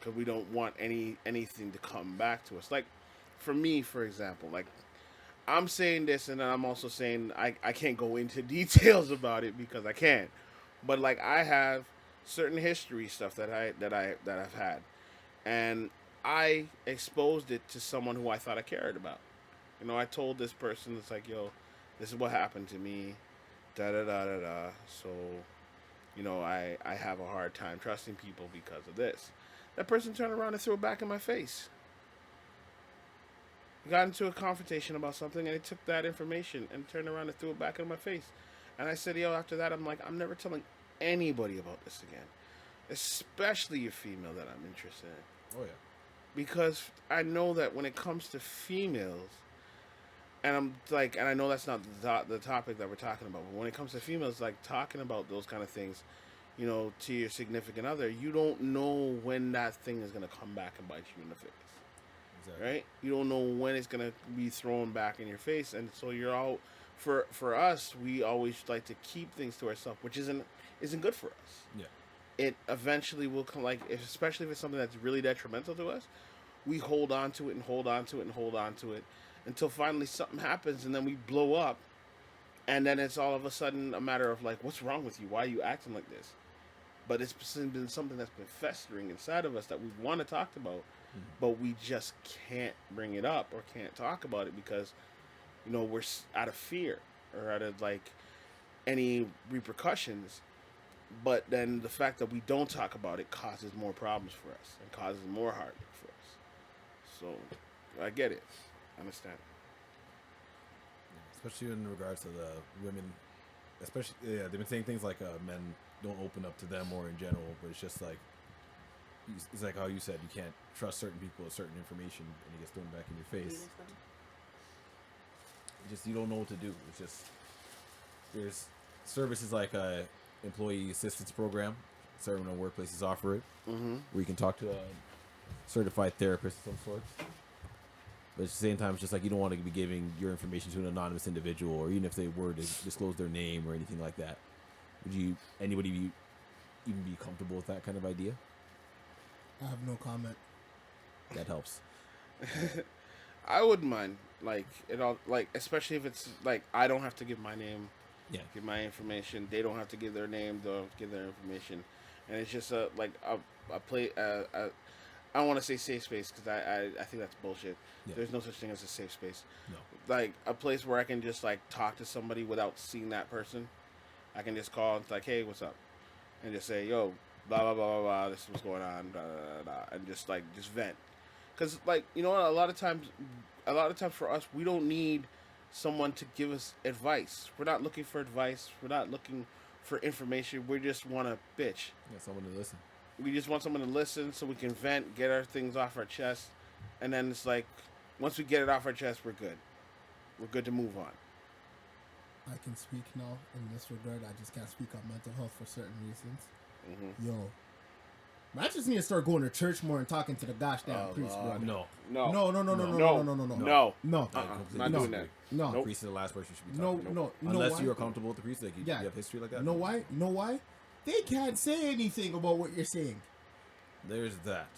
because we don't want anything to come back to us. Like for me, for example, like I'm saying this, and then I'm also saying I can't go into details about it because I can't. But like I have certain history stuff that I've had, and I exposed it to someone who I thought I cared about. You know, I told this person, it's like, yo, this is what happened to me, da da da da da. So, you know, I have a hard time trusting people because of this. That person turned around and threw it back in my face. We got into a confrontation about something, and it took that information and turned around and threw it back in my face. And I said, yo, after that, I'm like, I'm never telling anybody about this again, especially a female that I'm interested in. Oh yeah. Because I know that when it comes to females, and I'm like, and I know that's not the topic that we're talking about, but when it comes to females, like talking about those kind of things, you know, to your significant other, you don't know when that thing is going to come back and bite you in the face. Exactly. Right? You don't know when it's going to be thrown back in your face. And so you're all, for us, we always like to keep things to ourselves, which isn't good for us. Yeah. It eventually will come, like, especially if it's something that's really detrimental to us, we hold on to it and hold on to it and hold on to it until finally something happens, and then we blow up, and then it's all of a sudden a matter of like, what's wrong with you? Why are you acting like this? But it's been something that's been festering inside of us that we want to talk about, but we just can't bring it up or can't talk about it because, you know, we're out of fear or out of like any repercussions. But then the fact that we don't talk about it causes more problems for us and causes more heartache for us. So I get it. I understand. Especially in regards to the women, especially, yeah, they've been saying things like men don't open up to them or in general, but it's just like, it's like how you said, you can't trust certain people with certain information and it gets thrown back in your face. You don't know what to do. It's just, there's services like a employee assistance program, certain workplaces offer it, where you can talk to a certified therapist of some sort. But at the same time, it's just like you don't want to be giving your information to an anonymous individual, or even if they were to disclose their name or anything like that. Would anybody even be comfortable with that kind of idea? I have no comment. That helps. I wouldn't mind, like, it all, like, especially if it's like I don't have to give my name, give my information. They don't have to give their name, they'll give their information, and it's just a play. I don't want to say safe space because I think that's bullshit. Yeah. There's no such thing as a safe space. No. Like a place where I can just like talk to somebody without seeing that person. I can just call and it's like, hey, what's up? And just say, yo, blah, blah, blah, blah, blah, this is what's going on, blah, blah, blah, blah, and just vent. Because, like, you know what, a lot of times for us, we don't need someone to give us advice. We're not looking for advice. We're not looking for information. We just want to bitch. Yeah, someone to listen. We just want someone to listen so we can vent, get our things off our chest, and then it's like, once we get it off our chest, we're good. We're good to move on. I can speak now in this regard. I just can't speak on mental health for certain reasons. Mm-hmm. Yo, I just need to start going to church more and talking to the gosh damn priest, bro. No. No. Not doing that. No. The priest is the last person you should be talking to. No. Unless you're comfortable with the priest, like you have history like that. Know why? They can't say anything about what you're saying. There's that.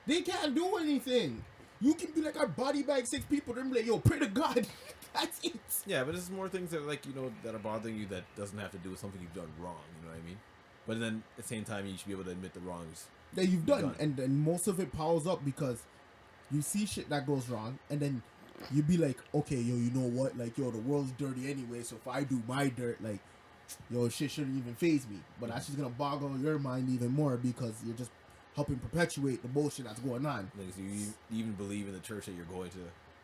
They can't do anything. You can be like, I body bag 6 people. They're like, yo, pray to God. That's it. Yeah, but there's more things that, like, you know, that are bothering you that doesn't have to do with something you've done wrong. You know what I mean? But then at the same time, you should be able to admit the wrongs that you've done. And then most of it piles up because you see shit that goes wrong, and then you be like, okay, yo, you know what? Like, yo, the world's dirty anyway, so if I do my dirt, like, yo, shit shouldn't even faze me. But that's just gonna boggle your mind even more because you're just helping perpetuate the bullshit that's going on. Like, so you even believe in the church that you're going to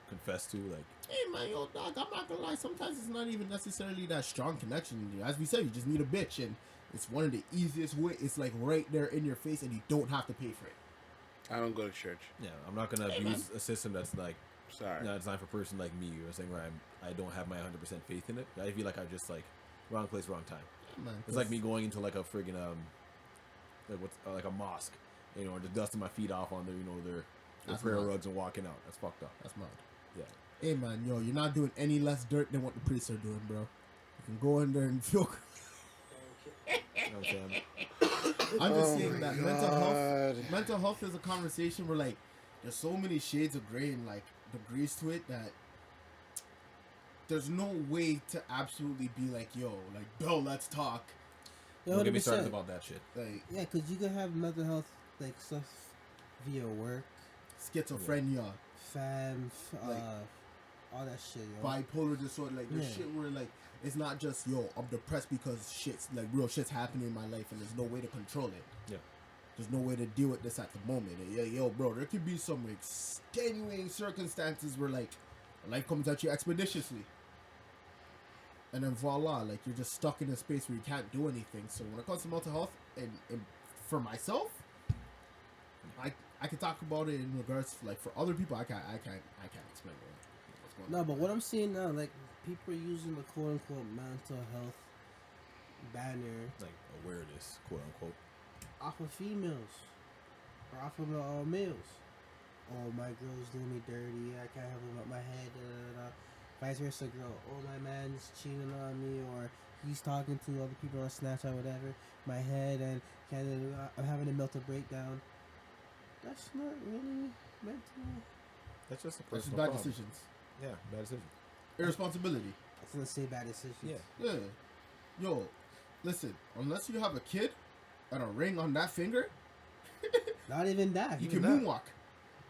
confess to, like, hey man, yo, dog, I'm not gonna lie, sometimes it's not even necessarily that strong connection. As we said, you just need a bitch, and it's one of the easiest way. It's like right there in your face, and you don't have to pay for it. I don't go to church. Yeah, I'm not gonna abuse a system that's like, sorry, not designed for a person like me. You're saying where I don't have my 100% faith in it. I feel like I'm just like wrong place, wrong time. Yeah, man, it's like me going into like a friggin' like a mosque, you know, or just dusting my feet off on their prayer rugs and walking out. That's fucked up. That's mad. Yeah. Hey man, yo, you're not doing any less dirt than what the priests are doing, bro. You can go in there and feel. You know what I'm saying? I'm just Oh saying my that God. mental health is a conversation where like there's so many shades of gray and like degrees to it that there's no way to absolutely be like, yo, like, Bill, let's talk. Don't get me started about that shit. Like, yeah, because you can have mental health like stuff via work, schizophrenia, like, all that shit, yo. bipolar disorder, like there's shit where like it's not just yo, I'm depressed because shit's like real shit's happening in my life and there's no way to control it. Yeah. There's no way to deal with this at the moment. And, yeah, yo, bro, there could be some extenuating circumstances where like life comes at you expeditiously. And then voila, like you're just stuck in a space where you can't do anything. So when it comes to mental health, and for myself, I can talk about it in regards to, like for other people, I can't explain what's going on. No, but what I'm seeing now, like people are using the quote unquote mental health banner Like awareness, quote unquote. off of females or off of males. Oh, my girl's doing me dirty. I can't have him up my head. Da, da, da. Vice versa, girl. Oh, my man's cheating on me, or he's talking to other people on Snapchat, whatever. My head, and I'm having a mental breakdown. That's not really mental. That's just a That's personal bad problem. decisions. Yeah, bad decision. Irresponsibility. I was gonna say bad decisions. Yeah. Yeah. Yo, listen, unless you have a kid and a ring on that finger, Not even that. you Even can that. moonwalk.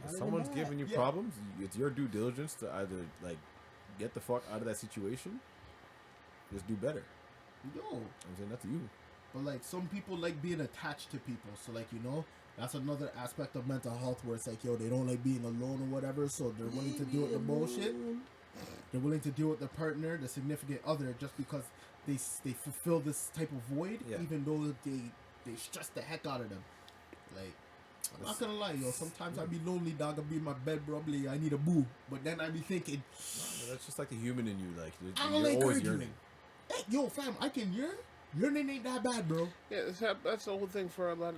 If Not someone's even that. giving you Yeah. problems, it's your due diligence to either like get the fuck out of that situation, just do better. Yo. I'm saying that to you. But like some people like being attached to people. So like, you know, that's another aspect of mental health where it's like, yo, they don't like being alone or whatever, so they're willing to deal with the bullshit. They're willing to deal with the partner, the significant other, just because they fulfill this type of void, Yeah. even though they stress the heck out of them. Like, I'm not gonna lie, yo. Sometimes I be lonely, dog. I be in my bed, probably. I need a boo. But then I be thinking, No, that's just like the human in you. Like I you're like always arguing. yearning. Hey, yo, fam, I can yearn. Yearning ain't that bad, bro. Yeah, that's the whole thing for a lot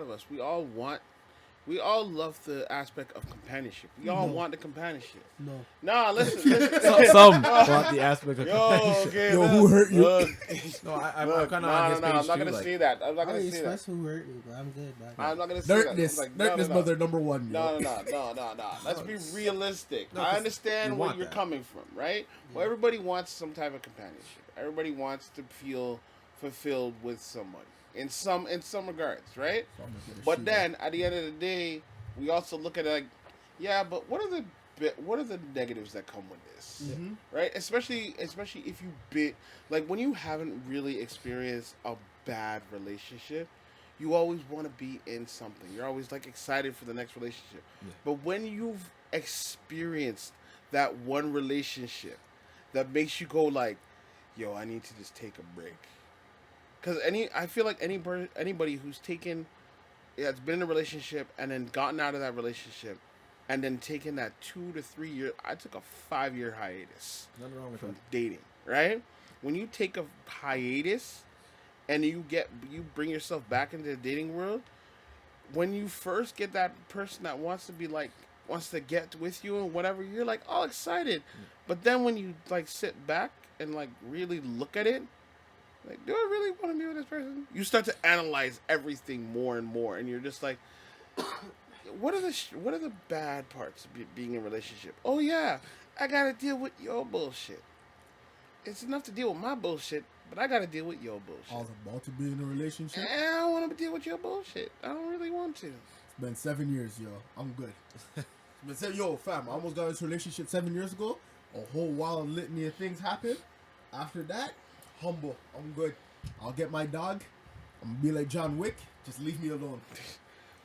of us. We all love the aspect of companionship. We all want the companionship. No. Nah, listen. Some want the aspect of Yo, compassion. okay, Yo, look, who hurt you? look. No, I'm Look, kind no, of on his page I'm not too. gonna Like, say that. I'm not I gonna didn't say that. express who hurt me, but I'm good, man. I'm not gonna say that. Dirtness, I'm like, dirtness, no. mother number one. Yo. No. Let's be realistic. No, I 'cause understand you where want you're that. coming from, right? Well, everybody wants some type of companionship. Everybody wants to feel fulfilled with someone in some regards, right? But then at the end of the day, we also look at it like, yeah, but what are the negatives that come with this, right? Especially if like when you haven't really experienced a bad relationship, you always want to be in something. You're always like excited for the next relationship. Yeah. But when you've experienced that one relationship that makes you go like, yo, I need to just take a break. Because I feel like anybody who's that's been in a relationship and then gotten out of that relationship and then taken that 2 to 3 year, I took a 5-year hiatus nothing wrong with from that. dating, right? When you take a hiatus and you bring yourself back into the dating world, when you first get that person that wants to get with you and whatever, you're like all excited. But then when you like sit back and like really look at it, like, do I really want to be with this person? You start to analyze everything more and more, and you're just like, what are the bad parts of being in a relationship? Oh yeah, I gotta deal with your bullshit. It's enough to deal with my bullshit, but I gotta deal with your bullshit. I was about to be in a relationship. And I don't want to deal with your bullshit. I don't really want to. It's been 7 years, yo. I'm good. It's been yo, fam. I almost got into a relationship 7 years ago. A whole wild litany of things happened. After that, humble. I'm good. I'll get my dog. I'm gonna be like John Wick. Just leave me alone.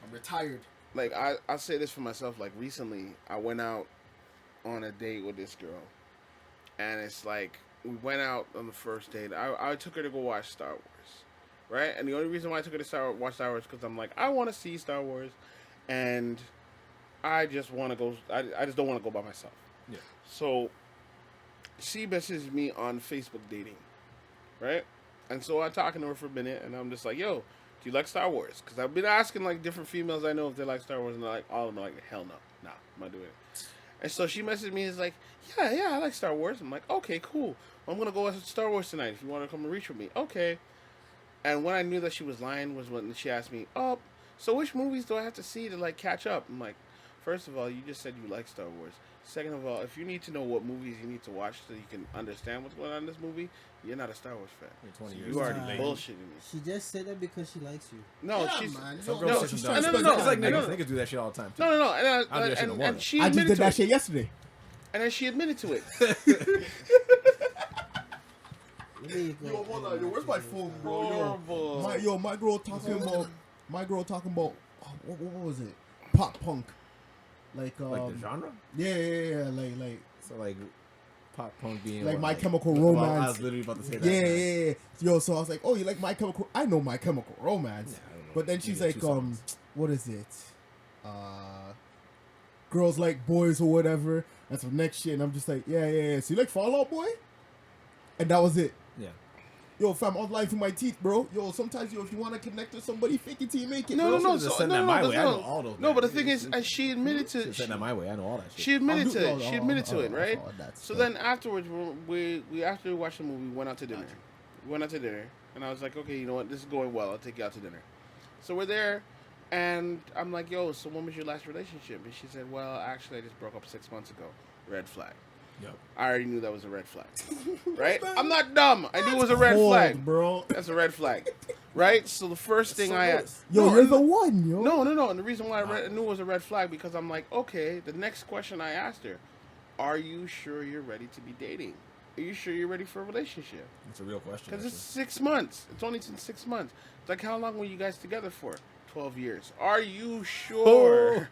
I'm retired. Like I'll say this for myself. Like recently, I went out on a date with this girl, and it's like we went out on the first date. I took her to go watch Star Wars, right? And the only reason why I took her to watch Star Wars because I'm like I want to see Star Wars, and I just want to go. I just don't want to go by myself. Yeah. So she messaged me on Facebook dating, right? And so I'm talking to her for a minute, and I'm just like, yo, do you like Star Wars? Because I've been asking, like, different females I know if they like Star Wars, and they're like, all of them are like, hell no. Nah, I'm not doing it. And so she messaged me, and is like, yeah, I like Star Wars. I'm like, okay, cool. Well, I'm going to go watch Star Wars tonight if you want to come and reach with me. Okay. And when I knew that she was lying was when she asked me, "Oh, so which movies do I have to see to like catch up?" I'm like, first of all, you just said you like Star Wars. Second of all, if you need to know what movies you need to watch so you can understand what's going on in this movie, you're not a Star Wars fan. You're 20 So years you already late. bullshitting me. She just said that because she likes you. No, Yeah, she's man. Some No, girls no, she's she's done. trying to no, no, It's like no, niggas. no. Niggas do that shit all the time too. no, I'll do that shit in the and morning. she I just admitted did to that it. shit yesterday. And then she admitted to it. Let me go. Yo, hold on, yo, where's my phone, bro? Horrible. My girl talking about what was it? Pop punk. Like Like the genre? yeah, like So like pop punk being Like what, My Chemical well, I Romance. was literally about to say that. yeah. Yo, so I was like, oh, you like My Chemical? I know My Chemical Romance. Yeah, I don't know. But then she's Maybe like, two songs. what is it? Girls Like Boys or whatever. That's some next shit. And I'm just like, yeah. So you like Fall Out Boy? And that was it. Yeah. Yo, fam, I'm lying through my teeth, bro. Yo, sometimes, if you want to connect with somebody, fake it till you make it. No, bro. no, Should've just sent that my way. I know all those. No, but the names. thing is, and she admitted to Should've sent that my way. I know all that shit. she admitted I'll do- to it. oh, She admitted to it, right? that's So dope. then afterwards, we after we watched the movie, we went out to dinner. We went out to dinner, and I was like, okay, you know what? This is going well. I'll take you out to dinner. So we're there, and I'm like, yo, so when was your last relationship? And she said, well, actually, I just broke up 6 months ago. Red flag. Yep. I already knew that was a red flag, right? I'm not dumb. I knew it was a red Cold, flag. bro. That's a red flag, right? So the first thing I asked, Yo, no, you're the one, yo. no. And the reason why I knew it was a red flag because I'm like, okay. The next question I asked her, are you sure you're ready to be dating? Are you sure you're ready for a relationship? It's a real question. Because it's actually. 6 months. It's only been 6 months. It's like, how long were you guys together for? 12 years. Are you sure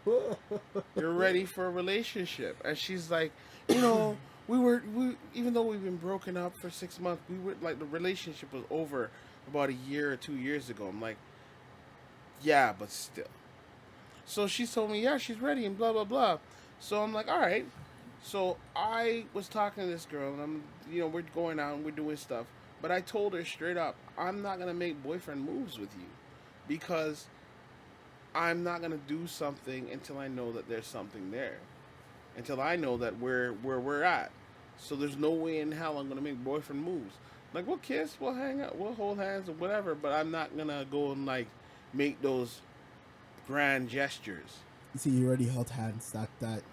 you're ready for a relationship? And she's like, you know, we even though we've been broken up for 6 months, we were like, the relationship was over about a year or 2 years ago. I'm like, yeah, but still. So she told me, yeah, she's ready and blah, blah, blah. So I'm like, all right. So I was talking to this girl and we're going out and we're doing stuff. But I told her straight up, I'm not going to make boyfriend moves with you because I'm not going to do something until I know that there's something there. Until I know that where we're at. So there's no way in hell I'm going to make boyfriend moves. Like, we'll kiss, we'll hang out, we'll hold hands or whatever, but I'm not going to go and, like, make those grand gestures. You see, you already held hands. That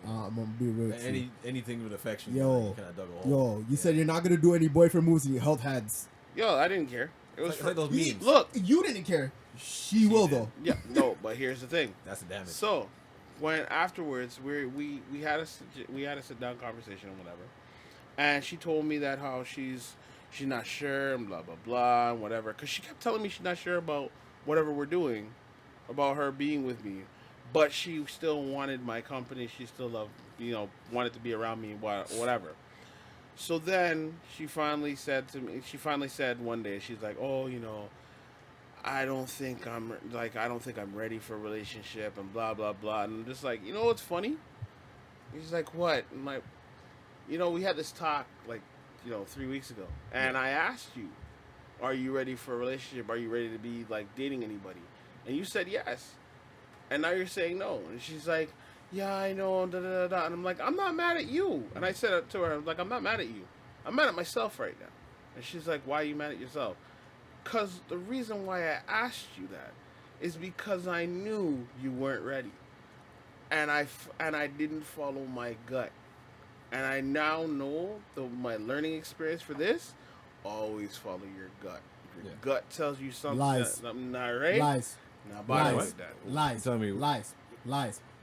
I'm gonna be real. with you. Anything with affection. Yo, you kinda dug a hole. you said you're not gonna do any boyfriend moves, and you held hands. Yo, I didn't care. It was It's like those memes. Look, You didn't care. She will did. though. yeah, no, but here's the thing. That's the damage. So, when afterwards we had a sit down conversation or whatever, and she told me that how she's not sure and blah blah blah and whatever, because she kept telling me she's not sure about whatever we're doing, about her being with me, but she still wanted my company. She still loved, wanted to be around me, whatever. So then she finally said to me. She finally said one day, she's like, "Oh, I don't think I'm ready for a relationship and blah blah blah." And I'm just like, what's funny? He's like, "What?" And like, we had this talk like, 3 weeks ago, and I asked you, "Are you ready for a relationship? Are you ready to be like dating anybody?" And you said yes, and now you're saying no. And she's like, "Yeah, I know." Da, da, da, da. And I'm like, "I'm not mad at you." And I said it to her, I'm like, "I'm not mad at you. I'm mad at myself right now." And she's like, "Why are you mad at yourself?" Because the reason why I asked you that is because I knew you weren't ready. And I didn't follow my gut. And I now know my learning experience for this, always follow your gut. Your gut tells you something, Lies. something not right. Lies. Not body Lies. like that. Lies. Tell me. Lies.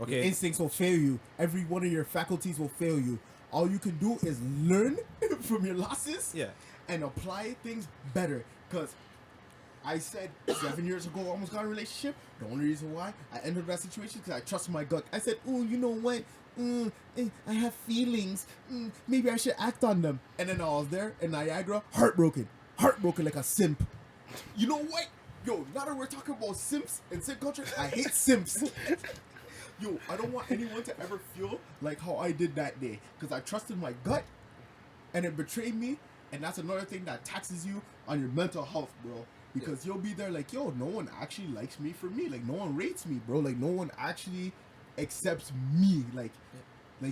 Okay. Your instincts will fail you. Every one of your faculties will fail you. All you can do is learn from your losses. Yeah. And apply things better. Because I said 7 years ago I almost got in a relationship. The only reason why I ended that situation because I trusted my gut. I said, "Oh, you know what? I have feelings. Maybe I should act on them." And then I was there in Niagara, heartbroken like a simp. You know what? Yo, now that we're talking about simps and simp culture, I hate simps. Yo, I don't want anyone to ever feel like how I did that day because I trusted my gut and it betrayed me. And that's another thing that taxes you on your mental health, bro. Because you'll be there like, yo, no one actually likes me for me. Like, no one rates me, bro. Like, no one actually accepts me. Like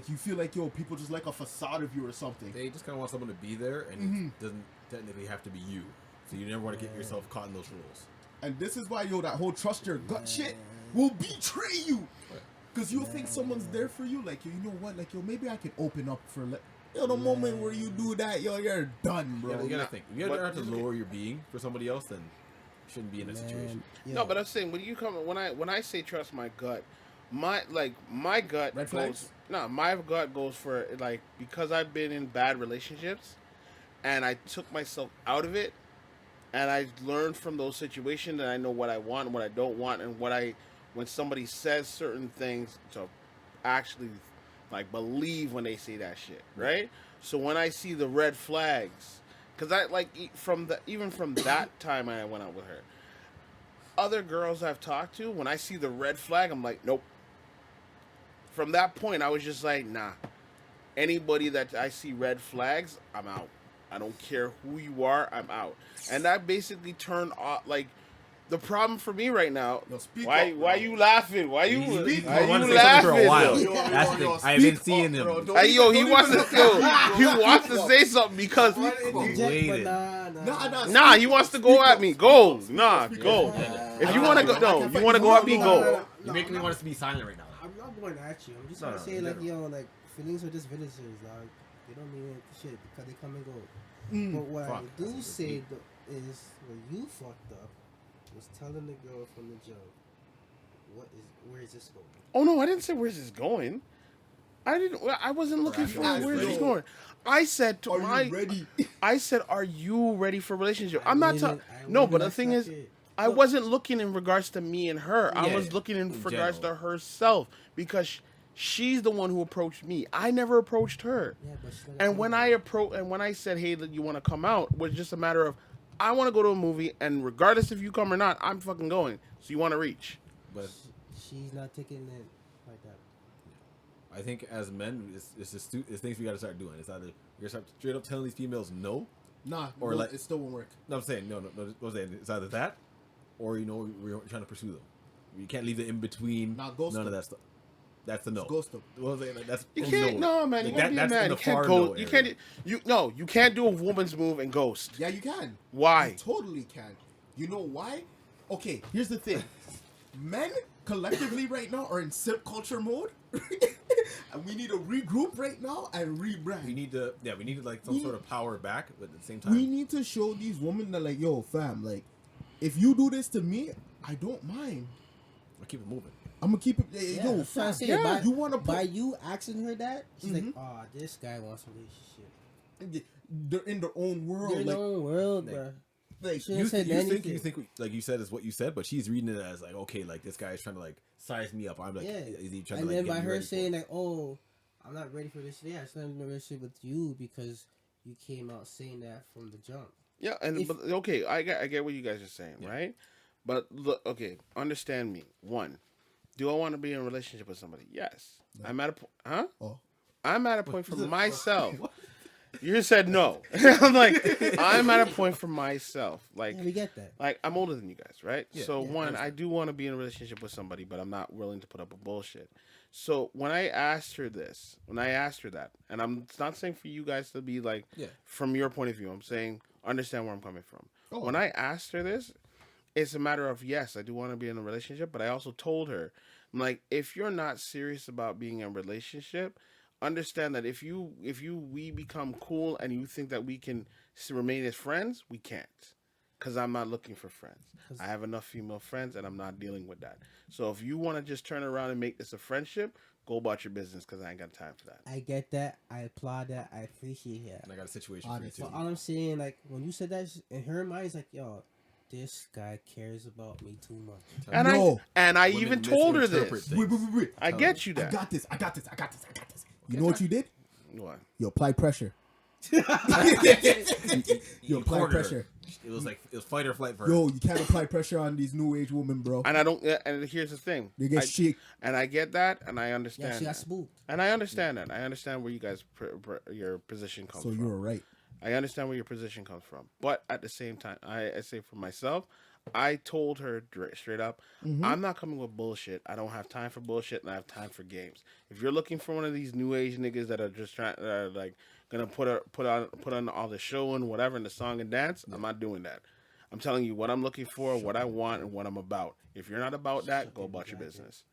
you feel like, yo, people just like a facade of you or something. They just kind of want someone to be there, and it doesn't technically have to be you So you never want to get yourself caught in those rules. And this is why, yo, that whole trust your gut shit will betray you. Because you'll think someone's there for you. Like, yo, you know what? Like, yo, maybe I can open up for... Yo, the moment where you do that, yo, you're done, bro. Yeah, you gotta think. If you ever have to lower your being for somebody else, then you shouldn't be in that situation. Yeah. No, but I'm saying when I say trust my gut, my gut Red goes flags? my gut goes for like because I've been in bad relationships and I took myself out of it and I learned from those situations and I know what I want and what I don't want and when somebody says certain things to actually like believe when they say that shit, right? So when I see the red flags, because I like even from that time I went out with her, other girls I've talked to, when I see the red flag, I'm like, nope. From that point, I was just like, nah. Anybody that I see red flags, I'm out. I don't care who you are, I'm out. And that basically turned off like. The problem for me right now. Yo, speak why up, you laughing? Why you He's laughing? for a while. Yo, That's the yo, thing. I've been speak seeing up, him. bro. Don't Hey, yo, he even- wants don't to even- he wants to say something because Waited. Nah, he wants to go at me. Go, nah, go. If you want to go, no, you want to go at me, go. You're making me want us to be silent right now. I'm not going at you. I'm just No, gonna no, say in like general. like feelings are just visitors, dog. They don't mean shit because they come and go. Mm. But what Fuck, I do that's say is when you fucked up was telling the girl from the jump, where is this going? Oh no, I didn't say where's this going. I wasn't looking for Right. where's this Yo. going. I said to Are you ready? I said, are you ready for a relationship? I I'm not. wouldn't- I No, but the wouldn't thing is, expect it. I wasn't looking in regards to me and her. I Yeah, was looking in in regards to general. herself because she's the one who approached me. I never approached her. Yeah, but she's not And gonna when I said, hey, that you want to come out, was just a matter of I want to go to a movie, and regardless if you come or not, I'm fucking going. So you want to reach? But she's not taking it like that. I think as men, it's things we got to start doing. It's either you're start straight up telling these females no. Nah, Or no, like- it still won't work. No, I'm saying no. I'm saying it's either that, or we're trying to pursue them. You can't leave it in between. Nah, ghost none of them. that stuff. That's the no. Ghost them. Well, I'm saying, that's You oh, can't. No, man. You Like, gotta be a that's in man. the You can't far go. no You area. can't. You can't do a woman's move and ghost. Yeah, you can. Why? You totally can. You know why? Okay, here's the thing. Men collectively right now are in simp culture mode. And we need to regroup right now and rebrand. We need to like some sort of power back, but at the same time, We need to show these women that like, yo, fam, like, if you do this to me, I don't mind. I'll keep it moving. I'm gonna keep it. Yeah, Yo, that's what I'm fam, saying. By, you wanna by put? you asking her that, she's like, Mhm. oh, this guy wants a relationship. They're in their own world. They're in like, their own world, like- bro. like, She didn't say anything. you think like you said is what you said, but she's reading it as like, okay, like this guy is trying to like size me up. I'm like, Yeah. is he trying And to then like by get me her ready for saying it? like, oh, I'm not ready for this. Yeah, I'm not in a relationship with you because you came out saying that from the jump. Yeah, and but, okay, I get what you guys are saying, right? But look, okay, understand me. One, do I want to be in a relationship with somebody? Yes. No. I'm at a point. Huh? Oh. I'm at a point for myself. You just said no. I'm like, I'm at a point for myself. Like, Yeah, we get that. like I'm older than you guys, right? Yeah, So yeah, one, I do want to be in a relationship with somebody, but I'm not willing to put up with bullshit. So when I asked her that, and I'm not saying for you guys to be like, Yeah. from your point of view, I'm saying understand where I'm coming from. Oh. When I asked her this, it's a matter of yes, I do want to be in a relationship, but I also told her, I'm like, if you're not serious about being in a relationship, understand that if we become cool and you think that we can remain as friends, we can't. Because I'm not looking for friends. I have enough female friends and I'm not dealing with that. So if you want to just turn around and make this a friendship, go about your business because I ain't got time for that. I get that. I applaud that. I appreciate that. And I got a situation Honest. for you But too. all I'm saying, like, when you said that, in her mind, it's like, yo, this guy cares about me too much. And No. I Women even told her misinterpret this. things. Wait. I get you I that. got this. You know what you did? What? You applied pressure. You apply cornered her. pressure. It was fight or flight for her. Yo, you can't apply pressure on these new age women, bro. And I don't. And here's the thing. They get shit. And I get that, and I Yeah, understand. she got that. spooked. And I understand that. I understand where you guys your position comes So from. you were right. I understand where your position comes from, but at the same time, I say for myself, I told her straight up, I'm not coming with bullshit. I don't have time for bullshit, and I have time for games. If you're looking for one of these new age niggas that are just trying, like gonna put on all the show and whatever in the song and dance, I'm not doing that. I'm telling you what I'm looking for, what I want, and what I'm about. If you're not about that, go about your business.